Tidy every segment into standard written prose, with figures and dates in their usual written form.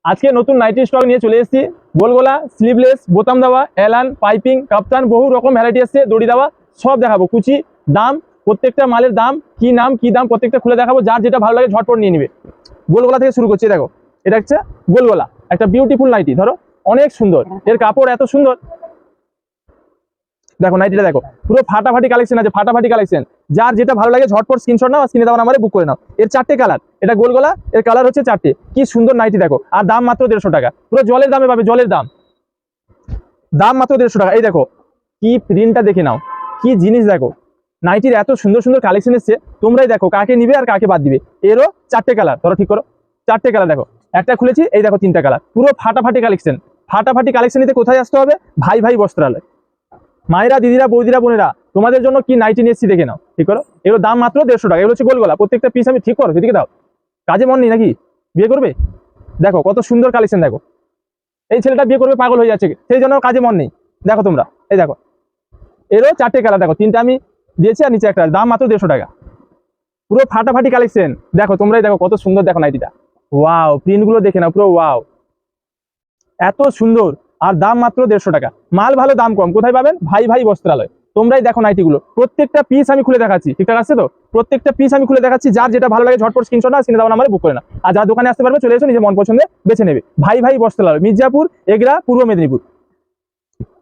আজকে নতুন nightie stock নিয়ে চলে এসেছি। গোলগোলা, স্লিভলেস, বোতাম দেওয়া, এলান, পাইপিং, কাপ্তান, বহু রকম ভ্যারাইটি আসছে। দড়ি দেওয়া সব দেখাবো। কুচি, দাম, প্রত্যেকটা মালের দাম কি দাম প্রত্যেকটা খুলে দেখাবো। যার যেটা ভালো লাগে ঝটপট নিয়ে নিবে। গোলগোলা থেকে শুরু করছি। দেখো, এটা হচ্ছে গোলগোলা, একটা বিউটিফুল নাইটি। ধরো, অনেক সুন্দর, এর কাপড় এত সুন্দর। দেখো নাইটিটা দেখো, পুরো ফাটাফাটি কালেকশন আছে, ফাটাফাটি কালেকশন। যার যেটা ভালো লাগে ঝটপট স্ক্রিনশট নাও, স্ক্রিনে দেওয়া নাম্বারে বুক করে নাও। এর 4টে কালার, এটা গোলগোলা, এর কালার হচ্ছে 4টে। কি সুন্দর নাইটি দেখো, আর দাম মাত্র 150 টাকা। পুরো জলের দামে পাবে, জলের দাম, দাম মাত্র 150 টাকা। এই দেখো, কি প্রিন্টটা দেখে নাও, কি জিনিস দেখো। নাইটির এত সুন্দর সুন্দর কালেকশন এসছে, তোমরাই দেখো কাকে নিবে আর কাকে বাদ দিবে। এরও 4টে কালার, ধরো ঠিক করো, 4টে কালার দেখো। একটা খুলেছি, এই দেখো 3টা কালার, পুরো ফাটাফাটি কালেকশন। ফাটাফাটি কালেকশন নিতে কোথায় আসতে হবে? ভাই ভাই বস্ত্রালয়। মায়েরা, দিদিরা, বৌদিরা, বোনেরা, তোমাদের জন্য কি নাইটি নিয়ে এসেছি দেখে নাও। ঠিক করো, এগুলো দাম মাত্র 150 টাকা। এগুলো হচ্ছে গোলগোলা, প্রত্যেকটা পিস আমি ঠিক করো, সেদিকে দাও। কাজে মন নেই নাকি? বিয়ে করবে? দেখো কত সুন্দর কালেকশন দেখো। এই ছেলেটা বিয়ে করবে পাগল হয়ে যাচ্ছে, সেই জন্য কাজে মন নেই। দেখো তোমরা, এই দেখো, এরও 4টে কালার দেখো, 3টা আমি দিয়েছি আর নিচে একটা, দাম মাত্র 150 টাকা। পুরো ফাটাফাটি কালেকশন দেখো, তোমরাই দেখো কত সুন্দর দেখো নাইটিটা। ওয়াও, প্রিন্ট গুলো দেখে নাও, পুরো ওয়াও, এত সুন্দর। আর দাম মাত্র 150 টাকা। মাল ভালো, দাম কম, কোথায় পাবেন? ভাই ভাই বস্ত্রালয়। তোমরাই দেখো নাইটিগুলো, প্রত্যেকটা পিস আমি খুলে দেখাচ্ছি। ঠিকঠাক আছে তো? প্রত্যেকটা পিস আমি খুলে দেখাচ্ছি। যার যেটা ভালো লাগে ঝটপট স্ক্রিনশট না, স্ক্রিনে দেওয়া নাম্বারে বুক করে না। আর যারা দোকানে আসতে পারবে চলে এসো, নিজের মন পছন্দে বেছে নেবে। ভাই ভাই বস্ত্রালয়, মির্জাপুর, এগরা, পূর্ব মেদিনীপুর।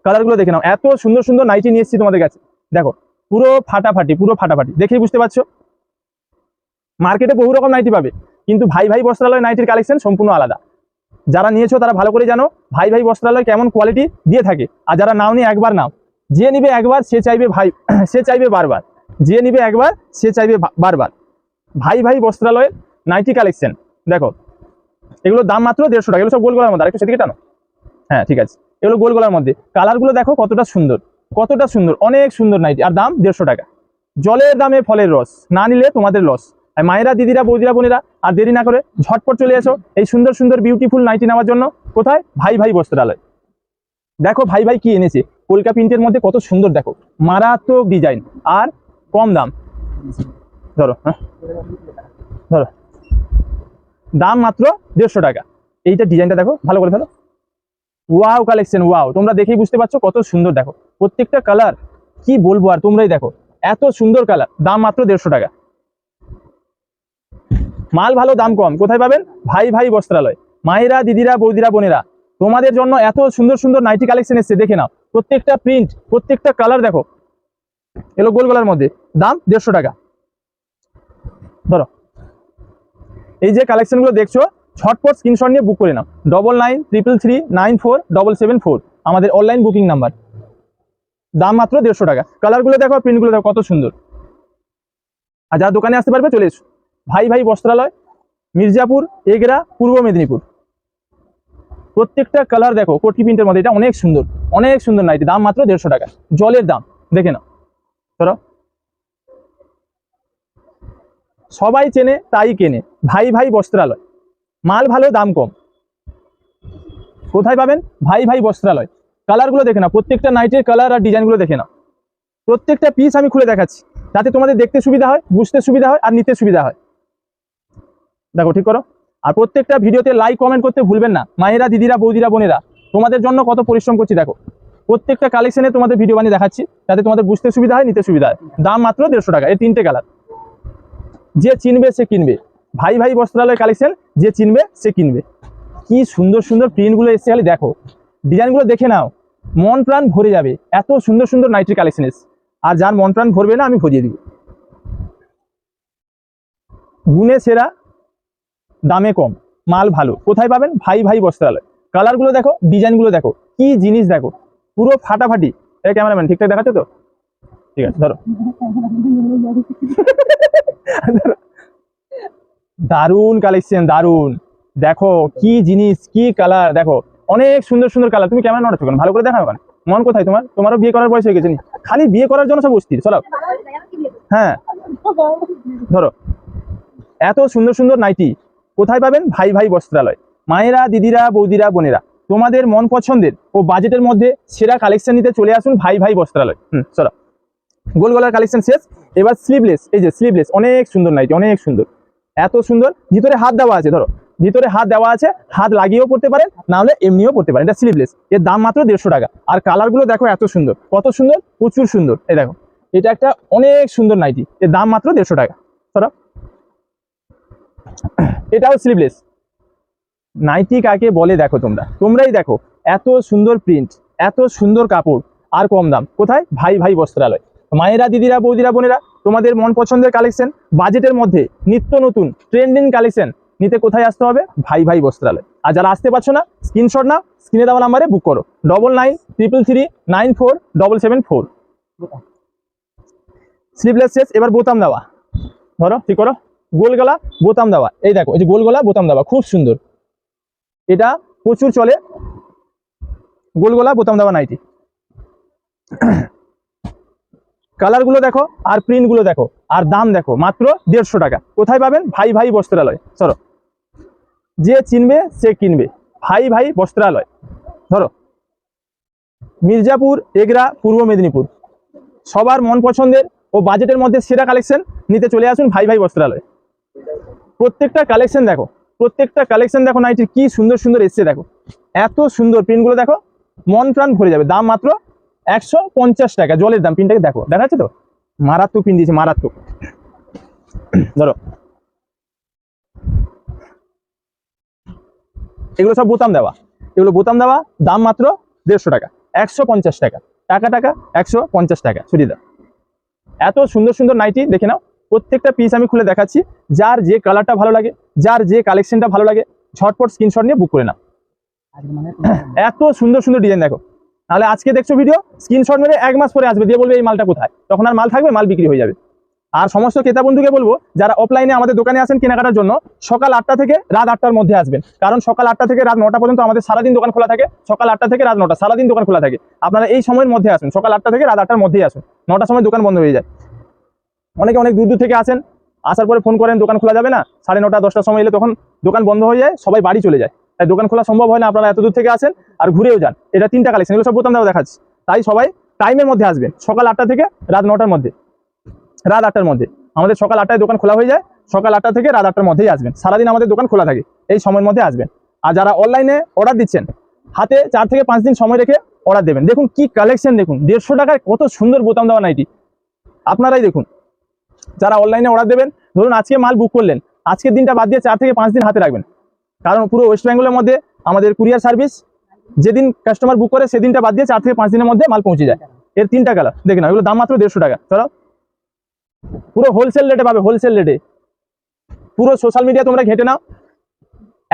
কালারগুলো দেখে নাও, এত সুন্দর সুন্দর নাইটি নিয়ে এসেছি তোমাদের কাছে। দেখো, পুরো ফাটাফাটি, পুরো ফাটাফাটি, দেখেই বুঝতে পারছো। মার্কেটে বহু রকম নাইটি পাবে, কিন্তু ভাই ভাই বস্ত্রালয় নাইটির কালেকশন সম্পূর্ণ আলাদা। যারা নিয়েছো তারা ভালো করে জানো ভাই ভাই বস্ত্রালয় কেমন কোয়ালিটি দিয়ে থাকে। আর যারা নাও নি, একবার নাও। যে নিবে একবার সে চাইবে ভাই, সে চাইবে বারবার। যে নিবে একবার সে চাইবে বারবার। ভাই ভাই বস্ত্রালয়ের নাইটি কালেকশন দেখো, এগুলো দাম মাত্র 150 টাকা। এগুলো সব গোলগোলার মধ্যে, আরেকটু সেদিকে টানো। হ্যাঁ ঠিক আছে, এগুলো গোলগোলার মধ্যে। কালারগুলো দেখো কতটা সুন্দর, কতটা সুন্দর, অনেক সুন্দর নাইটি। আর দাম 150 টাকা। জলের দামে ফলের রস, না নিলে তোমাদের লস। মায়েরা, দিদিরা, বৌদিরা, বোনেরা, আর দেরি না করে ঝটপট চলে এসো এই সুন্দর সুন্দর বিউটিফুল নাইটি নেওয়ার জন্য। কোথায়? ভাই ভাই বস্ত্রালয়। দেখো ভাই ভাই কি এনেছে, কলকা প্রিন্টের মধ্যে কত সুন্দর দেখো, মারাত্মক ডিজাইন আর কম দাম। ধরো, হ্যাঁ ধরো, দাম মাত্র 150 টাকা। এইটা ডিজাইনটা দেখো, ভালো করে ধরো। ওয়াও কালেকশন, ওয়াও, তোমরা দেখেই বুঝতে পারছো কত সুন্দর দেখো। প্রত্যেকটা কালার কি বলবো, আর তোমরাই দেখো, এত সুন্দর কালার। দাম মাত্র 150 টাকা। মাল ভালো, দাম কম, কোথায় পাবেন? ভাই ভাই বস্ত্রালয়। মায়েরা, দিদিরা, বৌদিরা, বোনেরা, তোমাদের জন্য এত সুন্দর সুন্দর নাইটি কালেকশন এসছে, দেখে নাও। প্রত্যেকটা প্রিন্ট, প্রত্যেকটা কালার দেখো। এলো গোলগোলার মধ্যে, দাম 150 টাকা। ধরো, এই যে কালেকশন গুলো দেখছো, ঝটপট স্ক্রিনশট নিয়ে বুক করে নাও। 9933394774 আমাদের অনলাইন বুকিং নাম্বার। দাম মাত্র 150 টাকা। কালার গুলো দেখো, প্রিন্ট গুলো দেখো কত সুন্দর। আর যারা দোকানে আসতে পারবে চলে এসো। ভাই ভাই বস্ত্রালয়, মির্জাপুর, এগরা, পূর্ব মেদিনীপুর। প্রত্যেকটা কালার দেখো, কোটি প্রিন্টের মধ্যে, এটা অনেক সুন্দর, অনেক সুন্দর নাইটি। দাম মাত্র 150 টাকা। জলের দাম দেখে নাও। ধরো, সবাই চেনে তাই কেনে, ভাই ভাই বস্ত্রালয়। মাল ভালো, দাম কম, কোথায় পাবেন? ভাই ভাই বস্ত্রালয়। কালারগুলো দেখে নাও, প্রত্যেকটা নাইটের কালার আর ডিজাইনগুলো দেখে নাও। প্রত্যেকটা পিস আমি খুলে দেখাচ্ছি, যাতে তোমাদের দেখতে সুবিধা হয়, বুঝতে সুবিধা হয়, আর নিতে সুবিধা হয়। দেখো, ঠিক করো। আর প্রত্যেকটা ভিডিওতে লাইক কমেন্ট করতে ভুলবেন না। মায়েরা, দিদিরা, বৌদিরা, বোনেরা, তোমাদের জন্য কত পরিশ্রম করছি দেখো। প্রত্যেকটা কালেকশনে তোমাদের ভিডিও বানিয়ে দেখাচ্ছি, যাতে তোমাদের বুঝতে সুবিধা হয়, নিতে সুবিধা হয়। দাম মাত্র 150 টাকা। এই 3টে কালার, যে চিনবে সে কিনবে। ভাই ভাই বস্ত্রালয় কালেকশন, যে চিনবে সে কিনবে। কি সুন্দর সুন্দর প্রিন্টগুলো এসছে, খালি দেখো, ডিজাইনগুলো দেখে নাও, মন প্রাণ ভরে যাবে। এত সুন্দর সুন্দর নাইটির কালেকশন এসছে। আর যার মন প্রাণ ভরবে না, আমি ভরিয়ে দিব। গুণে সেরা, দামে কম, মাল ভালো, কোথায় পাবেন? ভাই ভাই বস্ত্রালয়। কালারগুলো দেখো, ডিজাইনগুলো দেখো, কি জিনিস দেখো, পুরো ফাটাফাটি। এই ক্যামেরাম্যান ঠিকঠাক দেখাচ্ছে তো? ঠিক আছে, ধরো। দারুন কালেকশন, দারুন। দেখো কি জিনিস, কি কালার দেখো, অনেক সুন্দর সুন্দর কালার। তুমি ক্যামেরা নড়ছো কেন? ভালো করে দেখাও কেন? মন কোথায় তোমার? তোমারও বিয়ে করার বয়স হয়ে গেছে নি? খালি বিয়ে করার জন্য সব অস্থির, চলো। হ্যাঁ, ধরো, এত সুন্দর সুন্দর নাইটি কোথায় পাবেন? ভাই ভাই বস্ত্রালয়। মায়েরা, দিদিরা, বৌদিরা, বোনেরা, তোমাদের মন পছন্দের ও বাজেটের মধ্যে সেরা কালেকশন নিতে চলে আসুন ভাই ভাই বস্ত্রালয়। চলো, গোলগোলার কালেকশন শেষ। এবার স্লিভলেস, এই যে স্লিভলেস, অনেক সুন্দর নাইটি, অনেক সুন্দর, এত সুন্দর। ভিতরে হাত দেওয়া আছে, ধরো, ভিতরে হাত দেওয়া আছে, হাত লাগিয়েও পড়তে পারেন, না হলে এমনিও পড়তে পারেন। এটা স্লিভলেস, এর দাম মাত্র 150 টাকা। আর কালারগুলো দেখো এত সুন্দর, কত সুন্দর, প্রচুর সুন্দর। এই দেখো, এটা একটা অনেক সুন্দর নাইটি, এর দাম মাত্র 150 টাকা। ধরো এটাও স্লিভলেস। নাইটি কাকে বলে দেখো, তোমরাই দেখো, এত সুন্দর প্রিন্ট, এত সুন্দর কাপড়, আর কম দাম কোথায়? ভাই ভাই বস্ত্রালয়। মায়েরা, দিদিরা, বৌদিরা, বোনেরা, তোমাদের মন পছন্দের কালেকশন, বাজেটের মধ্যে নিত্য নতুন ট্রেন্ডিং কালেকশন নিতে কোথায় আসতে হবে? ভাই ভাই বস্ত্রালয়। আর যারা আসতে পারছো না, স্ক্রিনশট নাও, স্ক্রিনে দেওয়া নাম্বারে বুক করো 9933394774। স্লিভলেস শেষ, এবার বোতাম দেওয়া। ধরো ঠিক করো, গোল গলা বোতাম দেওয়া। এই দেখো, এই যে গোল গলা বোতাম দেওয়া, খুব সুন্দর, এটা প্রচুর চলে। গোল গলা বোতাম দেওয়া নাইটি, কালার গুলো দেখো আর প্রিন্ট গুলো দেখো, আর দাম দেখো মাত্র 150 টাকা। কোথায় পাবেন? ভাই ভাই বস্ত্রালয়। চলো, যে চিনবে সে কিনবে, ভাই ভাই বস্ত্রালয়। ধরো মির্জাপুর, এগরা, পূর্ব মেদিনীপুর, সবার মন পছন্দের ও বাজেটের মধ্যে সেরা কালেকশন নিতে চলে আসুন ভাই ভাই বস্ত্রালয়। প্রত্যেকটা কালেকশন দেখো, প্রত্যেকটা কালেকশন দেখো, নাইটির কি সুন্দর সুন্দর এসছে দেখো, এত সুন্দর প্রিন্টগুলো দেখো, মন প্রাণ ভরে যাবে। দাম মাত্র 150 টাকা। জলের দাম, প্রিন্টটাকে দেখো, দেখা যাচ্ছে তো, মারাত্মক প্রিন্ট দিয়েছে, মারাত্মক। ধরো এগুলো সব বোতাম দেওয়া, এগুলো বোতাম দেওয়া, দাম মাত্র 150 টাকা। 150 টাকা, টাকা 150 টাকা ছুটি দাও। এত সুন্দর সুন্দর নাইটি দেখে নাও, প্রত্যেকটা পিস আমি খুলে দেখাচ্ছি। যার যে কালারটা ভালো লাগে, যার যে কালেকশনটা ভালো লাগে, ঝটপট স্ক্রিনশট নিয়ে বুক করে নাও। এত সুন্দর সুন্দর ডিজাইন দেখো। নাহলে আজকে দেখছো ভিডিও, স্ক্রিনশট মেরে 1 মাস পরে আসবে, দিয়ে বলবে এই মালটা কোথায়, তখন আর মাল থাকবে, মাল বিক্রি হয়ে যাবে। আর সমস্ত ক্রেতা বন্ধুকে বলবো, যারা অফলাইনে আমাদের দোকানে আসেন কেনাকাটার জন্য, সকাল 8টা থেকে রাত 8টার মধ্যে আসবেন। কারণ সকাল 8টা থেকে রাত 9টা পর্যন্ত আমাদের সারাদিন দোকান খোলা থাকে। সকাল 8টা থেকে রাত 9টা সারাদিন দোকান খোলা থাকে। আপনারা এই সময়ের মধ্যে আসুন, সকাল 8টা থেকে রাত 8টার মধ্যেই আসুন। 9টার সময় দোকান বন্ধ হয়ে যায়। অনেকে অনেক দূর দূর থেকে আসেন, আসার পরে ফোন করেন দোকান খোলা যাবে না, 9:30 10টার সময় এলে তখন দোকান বন্ধ হয়ে যায়, সবাই বাড়ি চলে যায়, তাই দোকান খোলা সম্ভব হয় না। আপনারা এত দূর থেকে আসেন আর ঘুরেও যান। এটা 3টা কালেকশন, এগুলো সব বোতাম দেওয়া দেখাচ্ছি। তাই সবাই টাইমের মধ্যে আসবেন, সকাল 8টা থেকে রাত 9টার মধ্যে, রাত 8টার মধ্যে। আমাদের সকাল 8টায় দোকান খোলা হয়ে যায়, সকাল 8টা থেকে রাত 8টার মধ্যেই আসবেন। সারাদিন আমাদের দোকান খোলা থাকে, এই সময়ের মধ্যে আসবেন। আর যারা অনলাইনে অর্ডার দিচ্ছেন, হাতে 4 থেকে 5 দিন সময় রেখে অর্ডার দেবেন। দেখুন কি কালেকশন, দেখুন 150 টাকায় কত সুন্দর বোতাম দেওয়া নাইটি, আপনারাই দেখুন। যারা অনলাইনে অর্ডার দেবেন, ধরুন আজকে মাল বুক করলেন, আজকের দিনটা বাদ দিয়ে 4 থেকে 5 দিন হাতে রাখবেন। কারণ পুরো ওয়েস্ট বেঙ্গলের মধ্যে আমাদের কুরিয়ার সার্ভিস, যেদিন কাস্টমার বুক করে সেদিনটা বাদ দিয়ে 4 থেকে 5 দিনের মধ্যে মাল পৌঁছে যায়। এর 3টা কালার দেখে নাও, এগুলো দাম মাত্র 150 টাকা। চলো, পুরো হোলসেল রেটে পাবে, হোলসেল রেটে। পুরো সোশ্যাল মিডিয়া তোমরা ঘেটে নাও,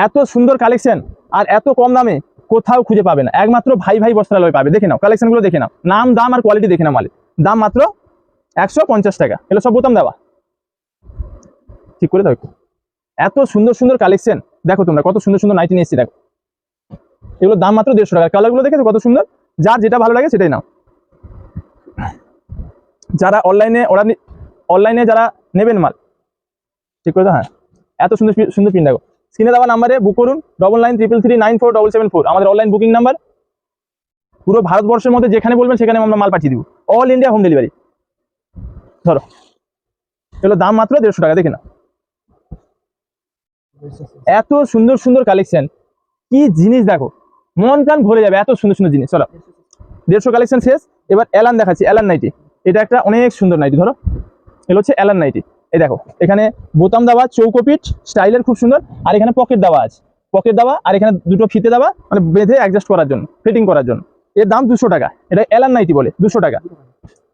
এত সুন্দর কালেকশন আর এত কম দামে কোথাও খুঁজে পাবে না, একমাত্র ভাই ভাই বস্ত্রালয় পাবে। দেখে নাও কালেকশনগুলো, দেখে নাও, নাম দাম আর কোয়ালিটি দেখে নাও। মালের দাম মাত্র 150 টাকা। এগুলো সব বোতাম দেওয়া, ঠিক করে দাও একটু। এত সুন্দর সুন্দর কালেকশন দেখো, তোমরা কত সুন্দর সুন্দর নাইটি নিয়ে এসেছি দেখো। এগুলো দাম মাত্র 150 টাকা। কালারগুলো দেখেছো কত সুন্দর, যার যেটা ভালো লাগে সেটাই নাও। যারা অনলাইনে যারা নেবেন মাল, ঠিক করে দাও। হ্যাঁ, এত সুন্দর সুন্দর পিন দেখো। স্ক্রিনে দেওয়া নাম্বারে বুক করুন 9933394774, আমাদের অনলাইন বুকিং নাম্বার। পুরো ভারতবর্ষের মধ্যে যেখানে বলবেন সেখানে আমরা মাল পাঠিয়ে দিব, অল ইন্ডিয়া হোম ডেলিভারি। ধরো এগুলো দাম মাত্র 150 টাকা, দেখে না। এত সুন্দর সুন্দর কালেকশন, কি জিনিস দেখো, মন প্রাণ ভরে যাবে, এত সুন্দর সুন্দর জিনিস। চলো 150 কালেকশন শেষ, এবার এলান দেখাচ্ছি। এলান নাইটি, এটা একটা অনেক সুন্দর নাইটি। ধরো এগুলো হচ্ছে এলান নাইটি। এই দেখো, এখানে বোতাম দেওয়া, চৌকোপিট স্টাইলের, খুব সুন্দর। আর এখানে পকেট দেওয়া আছে, পকেট দেওয়া, আর এখানে দুটো ফিতে দেওয়া, মানে বেঁধে অ্যাডজাস্ট করার জন্য, ফিটিং করার জন্য। এর দাম 200 টাকা। এটা এলান নাইটি বলে, 200 টাকা।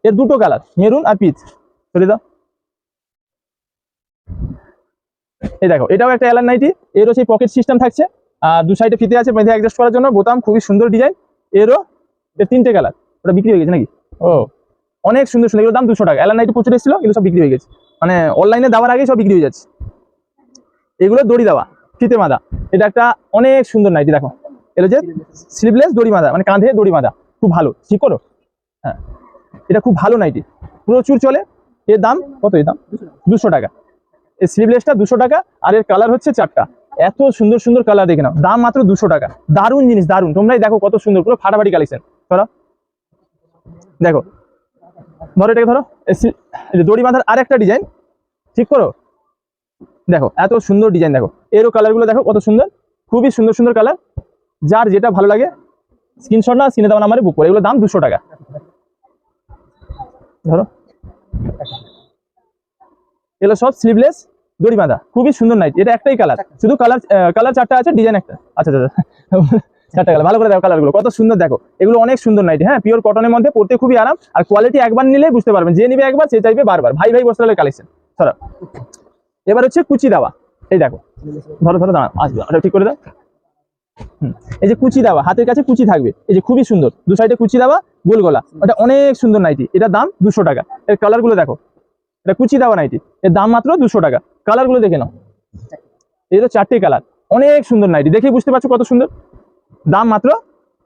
এর দুটো কালার, মেরুন আর পিচ। চলে দাও। এই দেখো, এটাও একটা এলান নাইটি, এরও সেই পকেট সিস্টেম থাকছে, আর দু সাইডে ফিতে আছে বেঁধে অ্যাডজাস্ট করার জন্য। বোতাম খুবই সুন্দর ডিজাইন, এর 3টে কালার। ওটা বিক্রি হয়ে গেছে নাকি? ও, অনেক সুন্দর সুন্দর। এগুলোর দাম 200 টাকা। এলান নাইটি প্রচুর এসেছিল, এগুলো সব বিক্রি হয়ে গেছে, মানে অনলাইনে দেওয়ার আগেই সব বিক্রি হয়ে যাচ্ছে। এগুলো দড়ি দেওয়া, ফিতে বাঁধা। এটা একটা অনেক সুন্দর নাইটি দেখো, এটা যে স্লিভলেস দড়ি বাঁধা, মানে কাঁধে দড়ি বাঁধা, খুব ভালো। ঠিক করো, হ্যাঁ, এটা খুব ভালো নাইটি, প্রচুর চলে। এর দাম কত? এর দাম 200 টাকা। এই স্লিভলেসটা 200 টাকা, আর এর কালার হচ্ছে 4টা। এত সুন্দর সুন্দর কালার, দেখে নাও, দাম মাত্র 200 টাকা। দারুণ জিনিস, দারুণ। তোমরাই দেখো কত সুন্দর, পুরো ফাটাফাটি কালেকশন। ধরো দেখো, ধরো এটাকে ধরো, এই যে দড়ি বাঁধার আর একটা ডিজাইন। ঠিক করো, দেখো এত সুন্দর ডিজাইন, দেখো এরও কালারগুলো দেখো কত সুন্দর, খুবই সুন্দর সুন্দর কালার। যার যেটা ভালো লাগে স্ক্রিনশট না স্ক্রিনে দেওয়া নাম্বারে বুক করে। এগুলো দাম 200 টাকা। ধরো এগুলো সব স্লিভলেস দড়ি বাঁধা, খুবই সুন্দর নাইটি। এটা একটাই কালার, শুধু কালার চারটা আছে, ডিজাইন একটা। আচ্ছা আচ্ছা চারটা কালার, ভালো করে দেখো কালারগুলো কত সুন্দর। দেখো এগুলো অনেক সুন্দর নাইটি, হ্যাঁ পিওর কটনের মধ্যে, পড়তে খুবই আরাম। আর কোয়ালিটি একবার নিলেই বুঝতে পারবেন, যে নিবে একবার সে চাইবে বারবার। ভাই ভাই বস্ত্রালয় কালেকশন। সরো এবার হচ্ছে কুচি দেওয়া, এই দেখো ধরো ধরো দাঁড়া আসবে, ওটা ঠিক করে দাও। এই যে কুচি দেওয়া, হাতের কাছে কুচি থাকবে, এই যে খুবই সুন্দর, দু সাইডে কুচি দেওয়া, গোল গলা, ওটা অনেক সুন্দর নাইটি। এটার দাম 200 টাকা। এর কালারগুলো দেখো, এটা কুচি দেওয়া নাইটি, এর দাম মাত্র 200 টাকা। কালারগুলো দেখে নাও, এই তো 4টে কালার, অনেক সুন্দর নাইটি, দেখেই বুঝতে পারছো কত সুন্দর। দাম মাত্র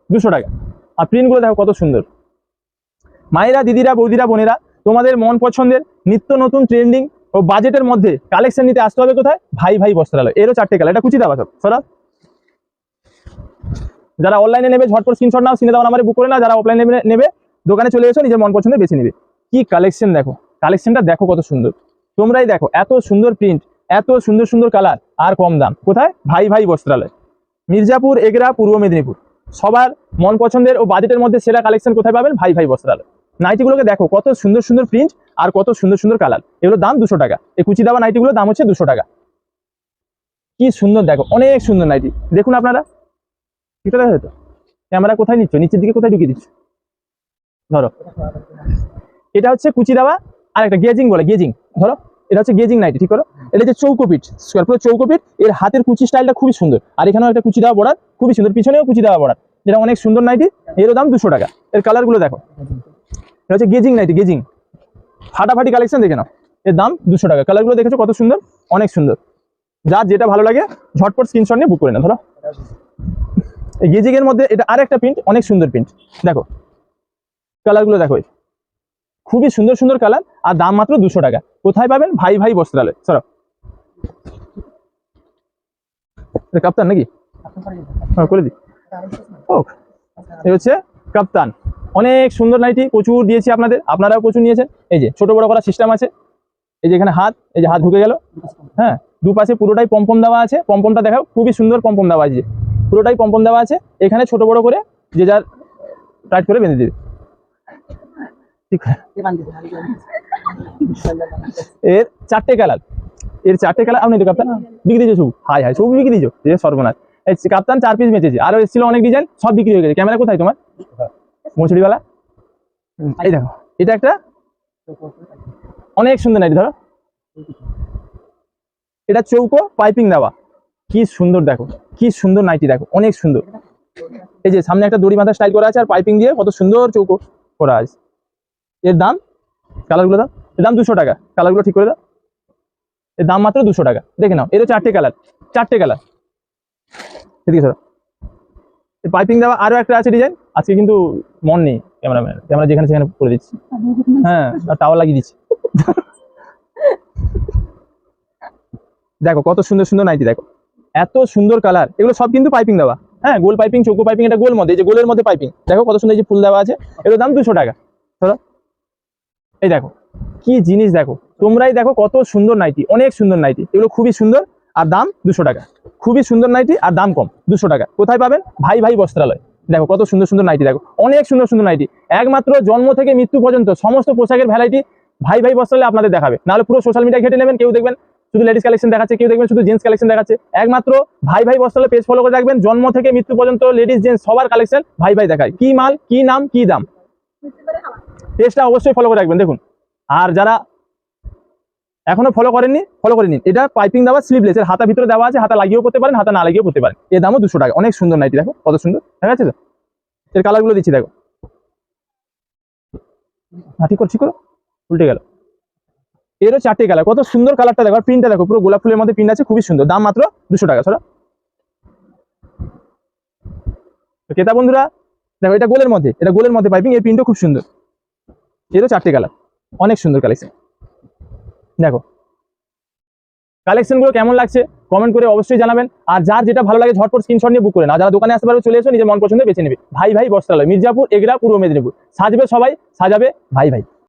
200 টাকা। আর প্রিন্টগুলো দেখো কত সুন্দর। মায়েরা, দিদিরা, বৌদিরা, বোনেরা, তোমাদের মন পছন্দের নিত্য নতুন ট্রেন্ডিং ও বাজেটের মধ্যে কালেকশন নিতে আসতে হবে কোথায়? ভাই ভাই বস্ত্রালয়। এরও 4টে কালার, এটা কুচি দেওয়া সব। সরা যারা অনলাইনে নেবে ঝটপট স্ক্রিনশট নাও, স্ক্রিনে দেওয়া নাম্বারে বুক করে নাও। যারা অফলাইনে নেবে দোকানে চলে এসো, নিজের মন পছন্দের বেছে নিবে। কি কালেকশন দেখো, কালেকশনটা দেখো কত সুন্দর। তোমরাই দেখো এত সুন্দর প্রিন্ট, এত সুন্দর সুন্দর কালার, আর কম দাম কোথায়? ভাই ভাই বস্ত্রালয়, মির্জাপুর, এগরা, পূর্ব মেদিনীপুর। সবার মন পছন্দের ও বাজেটের মধ্যে সেরা কালেকশন কোথায় পাবেন? ভাই ভাই বস্ত্রালয়। নাইটিগুলোকে দেখো কত সুন্দর সুন্দর প্রিন্ট আর কত সুন্দর সুন্দর কালার। এগুলো দাম 200 টাকা। এই কুচি দেওয়া নাইটিগুলোর দাম হচ্ছে 200 টাকা। কি সুন্দর দেখো, অনেক সুন্দর নাইটি। দেখুন আপনারা, এটা দেখা যেত। ক্যামেরা কোথায় নিচ্ছ? নিচের দিকে কোথায় ঢুকিয়ে দিচ্ছ? ধরো এটা হচ্ছে কুচি দেওয়া, আর একটা গেজিং বলে, গেজিং। ধরো এটা হচ্ছে গেজিং নাইটি, ঠিক করো। এটা হচ্ছে চৌকোপিট, স্কোয়ার পুরো চৌকোপিট। এর হাতের কুচি স্টাইলটা খুবই সুন্দর, আর এখানেও একটা কুচি দেওয়া বর্ডার, খুবই সুন্দর। পিছনেও কুচি দেওয়া বর্ডার, যেটা অনেক সুন্দর নাইটি। এরও দাম 200 টাকা। এর কালারগুলো দেখো, এটা হচ্ছে গেজিং নাইটি, গেজিং ফাটাফাটি কালেকশন, দেখে নাও। এর দাম 200 টাকা। কালারগুলো দেখেছো কত সুন্দর, অনেক সুন্দর। যার যেটা ভালো লাগে ঝটপট স্ক্রিনশট নিয়ে বুক করে না। ধরো এই গেজিং এর মধ্যে এটা আর একটা প্রিন্ট, অনেক সুন্দর প্রিন্ট। দেখো কালারগুলো দেখো, খুবই সুন্দর সুন্দর কালার, আর দাম মাত্র 200 টাকা। কোথায় পাবেন? ভাই ভাই বস্ত্রালয়। সরো কাপ্তান নাকি? হ্যাঁ করে দি। ও এই হচ্ছে কাপ্তান, অনেক সুন্দর নাইটি, প্রচুর দিয়েছি আপনাদের, আপনারাও প্রচুর নিয়েছেন। এই যে ছোট বড় করার সিস্টেম আছে, এই যে এখানে হাত, এই যে হাত ঢুকে গেল, হ্যাঁ দুপাশে পুরোটাই পম্পম দেওয়া আছে। পম্পমটা দেখাও, খুবই সুন্দর পম্পম দেওয়া আছে, পুরোটাই পম্পম দেওয়া আছে। এখানে ছোট বড় করে যে যার টাইট করে বেঁধে দেবে। এর 4টে কালার, এর 4টে কালার। আপনি তো কাপ্তান বিক্রি দিয়েছো সব? হাই হাই, সব বিক্রি দিয়েছো? এ সর্বনাশ। এই কাপ্তান 4 পিস বেঁচেছে, আরো এসেছিল অনেক ডিজাইন, সব বিক্রি হয়ে গেছে। ক্যামেরা কোথায় তোমার? মছড়িওয়ালা। এই দেখো এটা একটা অনেক সুন্দর নাইটি। ধরো এটা চৌকো পাইপিং দেওয়া, কি সুন্দর দেখো, কি সুন্দর নাইটি দেখো, অনেক সুন্দর। এই যে সামনে একটা দড়ি বাঁধা স্টাইল করা আছে, আর পাইপিং দিয়ে কত সুন্দর চৌকো করা আছে। এর দাম, কালারগুলো দাম, এর দাম 200 টাকা। কালারগুলো ঠিক করে দাও, এর দাম মাত্র 200 টাকা। দেখে নাও, এরও 4টে কালার, 4টে কালার। এদিকে সরো, পাইপিং দেওয়া আরো একটা আছে ডিজাইন। আজকে কিন্তু মন নেই ক্যামেরাম্যান, ক্যামেরা যেখানে সেখানে করে দিচ্ছি। হ্যাঁ আর টাওয়ার লাগিয়ে দিচ্ছি। দেখো কত সুন্দর সুন্দর নাইটি, দেখো এত সুন্দর কালার। এগুলো সব কিন্তু পাইপিং দেওয়া, হ্যাঁ গোল পাইপিং, চৌকো পাইপিং। এটা গোল মধ্যে, এই যে গোলের মধ্যে পাইপিং, দেখো কত সুন্দর, এই যে ফুল দেওয়া আছে। এর দাম 200 টাকা। ধরো এই দেখো কি জিনিস, দেখো তোমরাই দেখো কত সুন্দর নাইটি, অনেক সুন্দর নাইটি। এগুলো খুবই সুন্দর, আর দাম 200 টাকা। খুবই সুন্দর নাইটি, আর দাম কম, 200 টাকা। কোথায় পাবেন? ভাই ভাই বস্ত্রালয়। দেখো কত সুন্দর সুন্দর নাইটি, দেখো অনেক সুন্দর সুন্দর নাইটি। একমাত্র জন্ম থেকে মৃত্যু পর্যন্ত সমস্ত পোশাকের ভ্যারাইটি ভাই ভাই বস্ত্রালয় আপনাদের দেখাবে। নাহলে পুরো সোশ্যাল মিডিয়া ঘেটে নেবেন, কেউ দেখবেন শুধু লেডিস কালেকশন দেখাচ্ছে, কেউ দেখবেন শুধু জেন্টস কালেকশন দেখাচ্ছে। একমাত্র ভাই ভাই বস্ত্রালয় পেজ ফলো করে রাখবেন, জন্ম থেকে মৃত্যু পর্যন্ত লেডিস জেন্টস সবার কালেকশন ভাই ভাই দেখায়। কি মাল, কি নাম, কি দাম, পেজটা অবশ্যই ফলো করে রাখবেন। দেখুন, আর যারা এখনো ফলো করেননি, ফলো করে নিন। এটা পাইপিং দেওয়া, স্লিভলেস, এর হাতা ভিতরে দেওয়া আছে, হাতা লাগিয়েও করতে পারেন, হাতা না লাগিয়েও করতে পারেন। এর দামও 200 টাকা। অনেক সুন্দর নাইটি, দেখো কত সুন্দর দেখা যাচ্ছে তো। এর কালারগুলো দিচ্ছি, দেখো। হ্যাঁ ঠিক করো, ঠিক করো, উল্টে গেল। এরও 4টে কালার, কত সুন্দর কালারটা দেখো, প্রিন্টটা দেখো, পুরো গোলাপ ফুলের মধ্যে প্রিন্ট আছে, খুবই সুন্দর। দাম মাত্র 200 টাকা। সরা ক্রেতা বন্ধুরা দেখো, এটা গোলের মধ্যে, এটা গোলের মধ্যে পাইপিং, এর প্রিন্টও খুব সুন্দর। এরও 4টে কালার, অনেক সুন্দর কালেকশন। দেখো কালেকশনগুলো কেমন লাগছে কমেন্ট করে অবশ্যই জানাবেন। আর যার যেটা ভালো লাগে ঝটপট স্ক্রিনশট নিয়ে বুক করে না। যারা দোকানে আসতে পারবে চলে এসো, নিজের মন পছন্দের বেছে নেবে। ভাই ভাই বস্ত্রালয়, মির্জাপুর, এগরা, পূর্ব মেদিনীপুর। সাজবে সবাই, সাজাবে ভাই ভাই।